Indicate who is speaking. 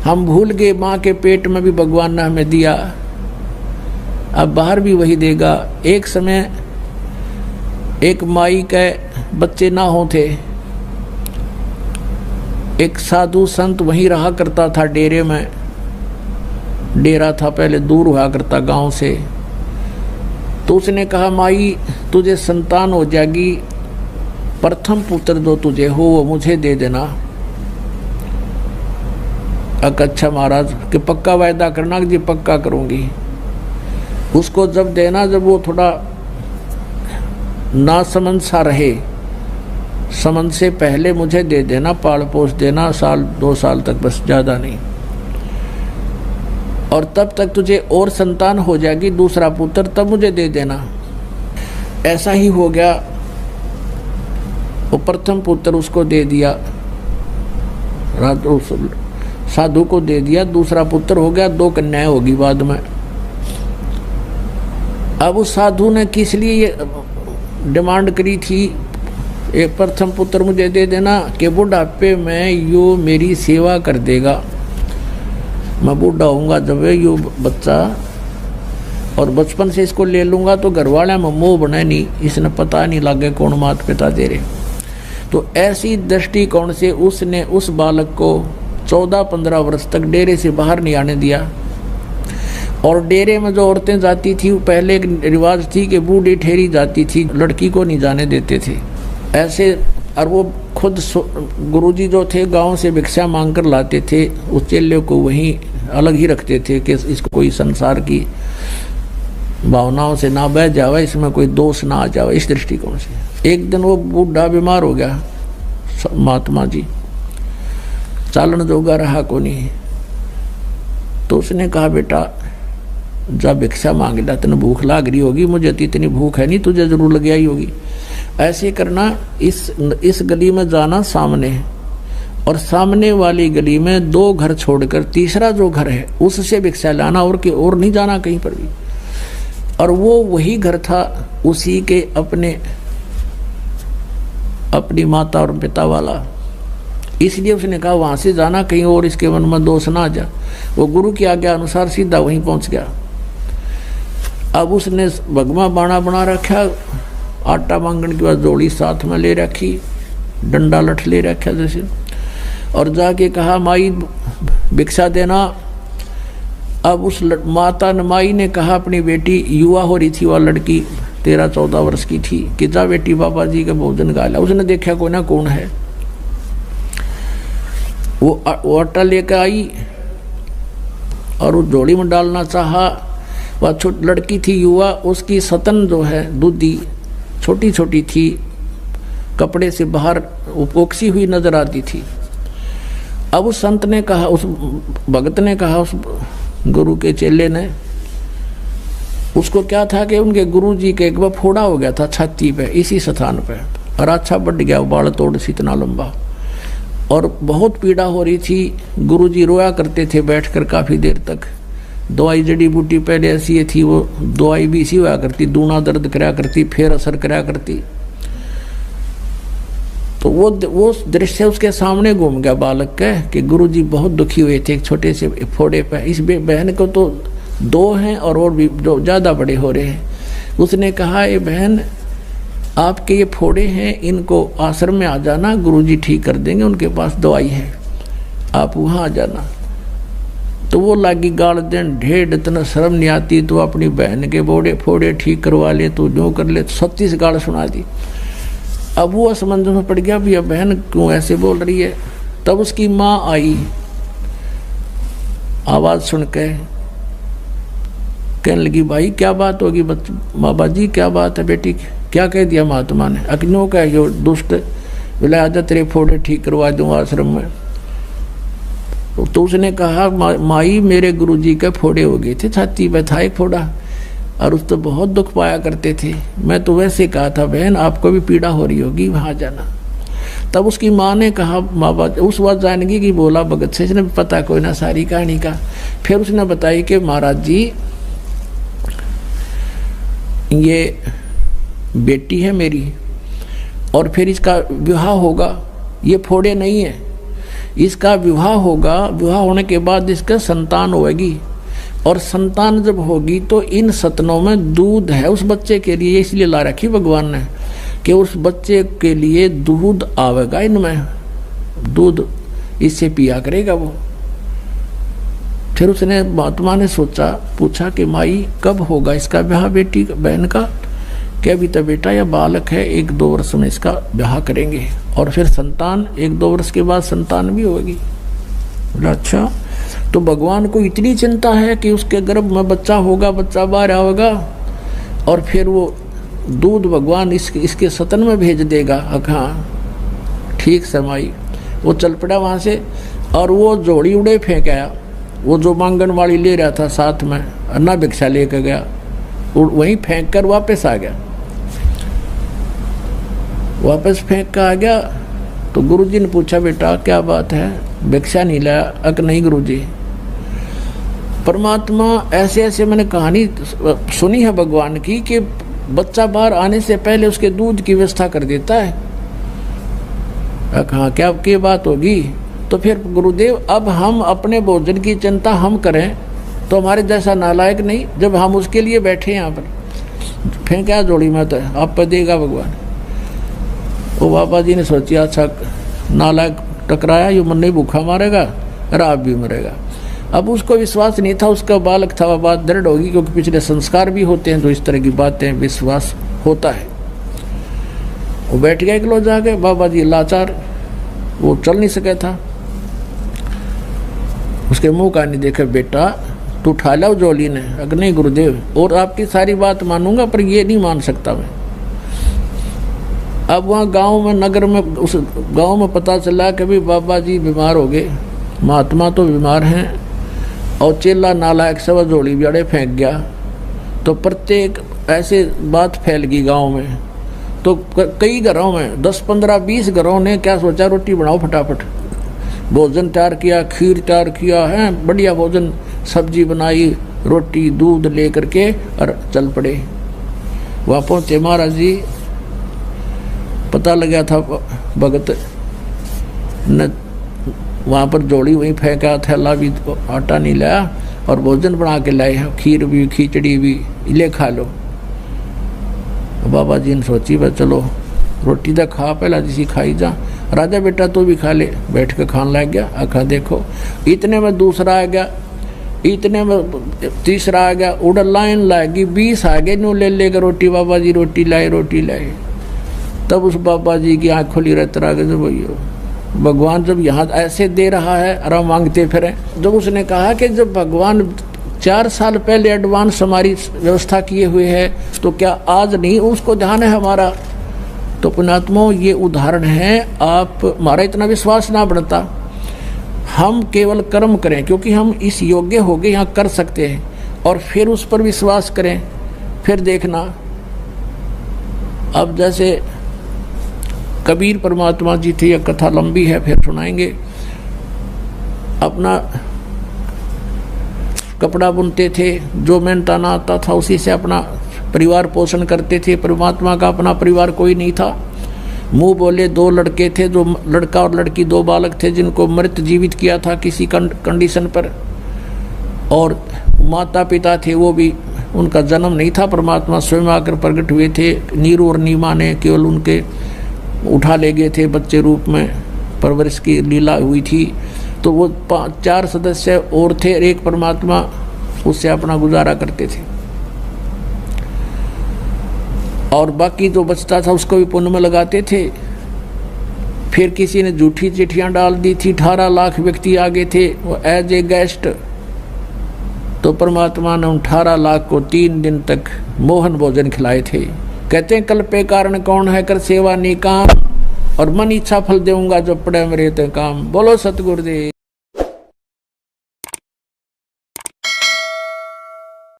Speaker 1: हम भूल गए माँ के पेट में भी भगवान ने हमें दिया, अब बाहर भी वही देगा। एक समय एक माई के बच्चे ना होते, एक साधु संत वहीं रहा करता था डेरे में। डेरा था पहले, दूर हुआ करता गांव से। तो उसने कहा माई तुझे संतान हो जाएगी, प्रथम पुत्र जो तुझे हो वो मुझे दे देना। अच्छा महाराज कि पक्का वायदा करना कि जी पक्का करूंगी। उसको जब देना जब वो थोड़ा ना समझ सा रहे, समझ से पहले मुझे दे देना, पाल पोस देना, 1-2 साल तक, बस ज़्यादा नहीं। और तब तक तुझे और संतान हो जाएगी, दूसरा पुत्र, तब मुझे दे देना। ऐसा ही हो गया। वो प्रथम पुत्र उसको दे दिया, साधु को दे दिया। दूसरा पुत्र हो गया, 2 कन्याएं होगी बाद में। अब उस साधु ने किस लिए ये डिमांड करी थी, एक प्रथम पुत्र मुझे दे देना कि बुढ़ापे में यो मेरी सेवा कर देगा। मैं बूढ़ा होऊंगा जब यो बच्चा, और बचपन से इसको ले लूँगा तो घर वाले में मोह बने नहीं, इसने पता नहीं लगे कौन माता पिता दे रहे। तो ऐसी दृष्टिकोण से उसने उस बालक को 14-15 वर्ष तक डेरे से बाहर नहीं आने दिया। और डेरे में जो औरतें जाती थी, पहले एक रिवाज थी कि बूढ़ी ठहरी जाती थी, लड़की को नहीं जाने देते थे ऐसे। और वो खुद गुरुजी जो थे गांव से भिक्षा मांग कर लाते थे, उस चेले को वहीं अलग ही रखते थे कि इसको कोई संसार की भावनाओं से ना बह जावे, इसमें कोई दोष ना आ जावे, इस दृष्टिकोण से। एक दिन वो बूढ़ा बीमार हो गया, महात्मा जी चालन जोगा रहा को नहीं। तो उसने कहा बेटा जा भिक्षा मांग ला, तेने भूख लाग रही होगी, मुझे तो इतनी भूख है नहीं, तुझे जरूर लग आई होगी। ऐसे करना, इस गली में जाना सामने, और सामने वाली गली में 2 घर छोड़कर तीसरा जो घर है उससे भिक्षा लाना, और नहीं जाना कहीं पर भी। और वो वही घर था उसी के अपनी माता और पिता वाला, इसलिए उसने कहा वहां से जाना, कहीं और इसके मन में दोष ना आ जा। वो गुरु की आज्ञा अनुसार सीधा वहीं पहुंच गया। अब उसने भगवा बाणा बना रखा, आटा मांगने के बाद जोड़ी साथ में ले रखी, डंडा लठ ले रखा जैसे, और जाके कहा माई भिक्षा देना। अब उस माता माई ने कहा अपनी बेटी, युवा हो रही थी वह लड़की, 13-14 वर्ष की थी, कि जा बेटी बाबा जी का भोजन गाला। उसने देखा कोई ना कौन है, वो आटा लेकर आई और वो जोड़ी में डालना चाहा। वह छोटी लड़की थी युवा, उसकी सतन जो है दूधी छोटी छोटी थी, कपड़े से बाहर उपोक्सी हुई नजर आती थी। अब उस संत ने कहा, उस भगत ने कहा, उस गुरु के चेले ने, उसको क्या था कि उनके गुरु जी के एक बार फोड़ा हो गया था छाती पे, इसी स्थान पे, और अच्छा बढ़ गया, बाल तोड़ से इतना लंबा, और बहुत पीड़ा हो रही थी। गुरुजी रोया करते थे बैठकर काफ़ी देर तक। दवाई जड़ी बूटी पहले ऐसी थी, वो दवाई भी इसी हुआ करती, दूना दर्द कराया करती, फिर असर कराया करती। तो वो दृश्य उसके सामने घूम गया बालक के, कि गुरुजी बहुत दुखी हुए थे एक छोटे से फोड़े पे। इस बहन को तो 2 हैं और भी जो ज़्यादा बड़े हो रहे हैं। उसने कहा ये बहन आपके ये फोड़े हैं, इनको आश्रम में आ जाना, गुरुजी ठीक कर देंगे, उनके पास दवाई है, आप वहाँ आ जाना। तो वो लागी गाल देन, ढेर इतना शर्म नहीं आती तो अपनी बहन के बोड़े फोड़े ठीक करवा ले, तो जो कर ले, 36 गाल सुना दी। अब वो असमंजस में पड़ गया, भैया बहन क्यों ऐसे बोल रही है। तब उसकी माँ आई, आवाज़ सुन के कहने लगी भाई क्या बात होगी, बाबा जी क्या बात है बेटी, क्या कह दिया महात्मा ने। अग्नियों का जो दुष्ट बोला आजा तेरे फोड़े ठीक करवा दूँ आश्रम में। तो उसने कहा माई मेरे गुरुजी के फोड़े हो गए थे, छाती पे था एक फोड़ा, और उस तो बहुत दुख पाया करते थे। मैं तो वैसे कहा था बहन आपको भी पीड़ा हो रही होगी, वहाँ जाना। तब उसकी माँ ने कहा बाबा, उस बात जानगी कि बोला भगत से, इसने पता कोई ना सारी कहानी का। फिर उसने बताई कि महाराज जी ये बेटी है मेरी, और फिर इसका विवाह होगा, ये फोड़े नहीं है, इसका विवाह होगा, विवाह होने के बाद इसका संतान होगी, और संतान जब होगी तो इन सतनों में दूध है उस बच्चे के लिए, इसलिए ला रखी भगवान ने कि उस बच्चे के लिए दूध आवेगा, इनमें दूध इससे पिया करेगा वो। फिर उसने महात्मा ने सोचा, पूछा कि माई कब होगा इसका ब्याह बेटी बहन का? कि अभी तो बेटा या बालक है, 1-2 वर्ष में इसका ब्याह करेंगे और फिर संतान 1-2 वर्ष के बाद संतान भी होगी। बोला अच्छा, तो भगवान को इतनी चिंता है कि उसके गर्भ में बच्चा होगा, बच्चा बाहर आएगा और फिर वो दूध भगवान इसके सतन में भेज देगा। हाँ ठीक समाई। वो चल पड़ा वहाँ से और वो जोड़ी उड़े फेंक आया। वो जो मांगन वाली ले रहा था साथ में, अन्ना भिक्षा लेकर गया, वहीं फेंक कर वापस आ गया। वापस फेंक कर आ गया तो गुरुजी ने पूछा, बेटा क्या बात है, भिक्षा नहीं लाया? अक नहीं गुरुजी, परमात्मा ऐसे ऐसे मैंने कहानी सुनी है भगवान की कि बच्चा बाहर आने से पहले उसके दूध की व्यवस्था कर देता है। हाँ क्या बात होगी? तो फिर गुरुदेव अब हम अपने भोजन की चिंता हम करें तो हमारे जैसा नालायक नहीं, जब हम उसके लिए बैठे यहाँ पर फेंका जोड़ी में तो आप पर देगा भगवान। वो बाबा जी ने सोचा अच्छा नालायक टकराया, ये मन नहीं भूखा मारेगा और आप भी मरेगा। अब उसको विश्वास नहीं था, उसका बालक था, वह बात दृढ़ होगी क्योंकि पिछले संस्कार भी होते हैं तो इस तरह की बातें विश्वास होता है। वो बैठ गया किलो जाके, बाबा जी लाचार, वो चल नहीं सके था, उसके मुंह का नहीं देखा, बेटा तू उठा लो जोली ने। अगर नहीं गुरुदेव, और आपकी सारी बात मानूंगा पर ये नहीं मान सकता मैं। अब वहाँ गांव में, नगर में, उस गांव में पता चला कि भाई बाबा जी बीमार हो गए, महात्मा तो बीमार हैं और चेला नालायक सब जोड़ी बियाड़े फेंक गया। तो प्रत्येक ऐसे बात फैल गई गांव में। तो कई घरों में 10, 15, 20 घरों ने क्या सोचा, रोटी बनाओ फटाफट। भोजन तैयार किया, खीर तैयार किया है, बढ़िया भोजन, सब्जी बनाई, रोटी दूध ले करके और चल पड़े। वहाँ पहुँचे महाराज जी, पता लगा था भगत न वहाँ पर जोड़ी वहीं फेंका, थैला भी आटा नहीं लाया और भोजन बना के लाए, खीर भी खिचड़ी भी, ले खा लो। बाबा जी ने सोची भाई चलो रोटी तो खा, पहला जिसी खाई जा, राजा बेटा तो भी खा ले। बैठ के खान लग गया। आखा देखो, इतने में दूसरा आ गया, इतने में तीसरा आ गया, उड़ लाइन लाएगी, 20 आ गए, नो ले लेकर रोटी, बाबा जी रोटी लाए, रोटी लाए। तब उस बाबा जी की आँख खुली रहते रह गए, भैया भगवान जब यहाँ ऐसे दे रहा है और हम मांगते फिरें। जब उसने कहा कि जब भगवान 4 साल पहले एडवांस हमारी व्यवस्था किए हुए है तो क्या आज नहीं उसको ध्यान है हमारा? तो पुण्यात्माओं ये उदाहरण है। आप हमारा इतना विश्वास ना बढ़ता, हम केवल कर्म करें क्योंकि हम इस योग्य हो गए, यहाँ कर सकते हैं, और फिर उस पर विश्वास करें। फिर देखना, अब जैसे कबीर परमात्मा जी थे, यह कथा लंबी है फिर सुनाएंगे। अपना कपड़ा बुनते थे, जो मेहनताना आता था उसी से अपना परिवार पोषण करते थे। परमात्मा का अपना परिवार कोई नहीं था। मुंह बोले 2 लड़के थे, जो लड़का और लड़की 2 बालक थे जिनको मृत जीवित किया था किसी कंडीशन पर, और माता पिता थे वो भी, उनका जन्म नहीं था, परमात्मा स्वयं आकर प्रकट हुए थे। नीरू और नीमा ने केवल उनके उठा ले गए थे, बच्चे रूप में परवरिश की लीला हुई थी। तो वो 4 सदस्य और थे, एक परमात्मा, उससे अपना गुजारा करते थे। और बाकी जो बचता था उसको भी पुण्य में लगाते थे। फिर किसी ने झूठी चिट्ठियां डाल दी थी, 18 लाख व्यक्ति आ गए थे वो एज ए गेस्ट। तो परमात्मा ने उन 18 लाख को 3 दिन तक मोहन भोजन खिलाए थे। कहते हैं कल पे कारण कौन है, कर सेवा निकाम, और मन इच्छा फल देऊंगा जो पड़े मेरे ते काम। बोलो सतगुरुदेव।